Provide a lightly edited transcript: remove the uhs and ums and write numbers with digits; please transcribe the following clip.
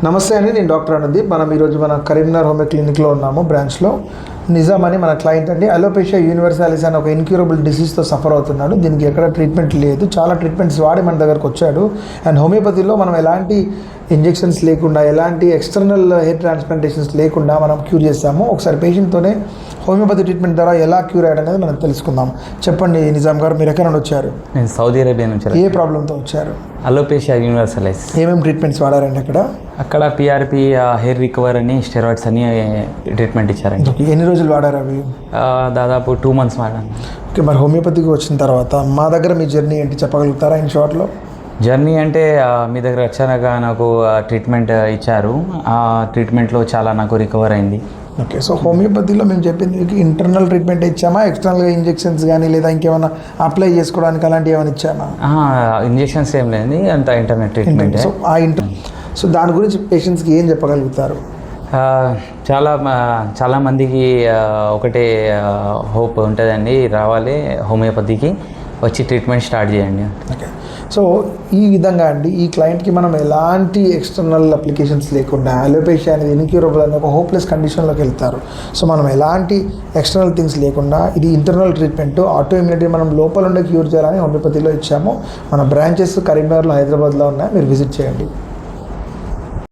నమస్తే అండి, నేను డాక్టర్ అనుదీప్. మనం ఈరోజు మన కరీంనగర్ హోమియో క్లినిక్లో ఉన్నాము బ్రాంచ్లో. నిజాం అని మన క్లయింట్ అండి. అలోపేషియా యూనివర్సాలిస్ అని ఒక ఇన్క్యూరబుల్ డిసీజ్తో సఫర్ అవుతున్నాడు. దీనికి ఎక్కడ ట్రీట్మెంట్ లేదు, చాలా ట్రీట్మెంట్స్ వాడి మన దగ్గరకు వచ్చాడు. అండ్ హోమియోపతిలో మనం ఎలాంటి ఇంజెక్షన్స్ లేకుండా, ఎలాంటి ఎక్స్టర్నల్ హెయిర్ ట్రాన్స్ప్లాంటేషన్స్ లేకుండా మనం క్యూర్ చేస్తాము. ఒకసారి పేషెంట్తోనే హోమియోపతి ట్రీట్మెంట్ ద్వారా ఎలా క్యూర్ అయ్యాడు అనేది మనం తెలుసుకుందాం. చెప్పండి నిజాం గారు, మీరు ఎక్కడ నుండి వచ్చారు? నేను సౌదీ అరేబియా నుంచి. ఏ ప్రాబ్లంతో వచ్చారు? అలోపేషియా యూనివర్సలైస్. ఏమేమి ట్రీట్మెంట్స్ వాడారండి అక్కడ పిఆర్పి, హెయిర్ రికవర్ అని, స్టెరాయిడ్స్ అని ట్రీట్మెంట్ ఇచ్చారండి. ఎన్ని రోజులు వాడారు అవి? దాదాపు 2 months వాడాను. ఓకే, మరి హోమియోపతికి వచ్చిన తర్వాత మా దగ్గర మీ జర్నీ ఏంటి చెప్పగలుగుతారా ఇన్ షార్ట్లో? జర్నీ అంటే మీ దగ్గర వచ్చాక నాకు ట్రీట్మెంట్ ఇచ్చారు. ఆ ట్రీట్మెంట్లో చాలా నాకు రికవర్ అయింది. ఓకే, సో హోమియోపతిలో మేము చెప్పింది మీకు ఇంటర్నల్ ట్రీట్మెంట్ ఇచ్చామా, ఎక్స్టర్నల్గా ఇంజెక్షన్స్ కానీ లేదా ఇంకేమైనా అప్లై చేసుకోవడానికి అలాంటివి ఏమైనా ఇచ్చామా? ఇంజెక్షన్స్ ఏం లేదు, అంత ఇంటర్నెట్ ట్రీట్మెంట్. సో దాని గురించి పేషెంట్స్కి ఏం చెప్పగలుగుతారు? చాలా మందికి ఒకటే హోప్ ఉంటుందండి, రావాలి హోమియోపతికి, వచ్చి ట్రీట్మెంట్ స్టార్ట్ చేయండి. ఓకే, సో ఈ విధంగా అండి ఈ క్లయింట్కి మనం ఎలాంటి ఎక్స్టర్నల్ అప్లికేషన్స్ లేకుండా అలోపేషియా అనేది ఇన్క్యూరబుల్ అని ఒక హోప్లెస్ కండిషన్లోకి వెళ్తారు. సో మనం ఎలాంటి ఎక్స్టర్నల్ థింగ్స్ లేకుండా ఇది ఇంటర్నల్ ట్రీట్మెంట్, ఆటో ఇమ్యూనిటీ మనం లోపల ఉండే క్యూర్ చేయాలని హోమియోపతిలో ఇచ్చాము. మన బ్రాంచెస్ కరీంనగర్లో, హైదరాబాద్లో ఉన్నాయి, మీరు విజిట్ చేయండి.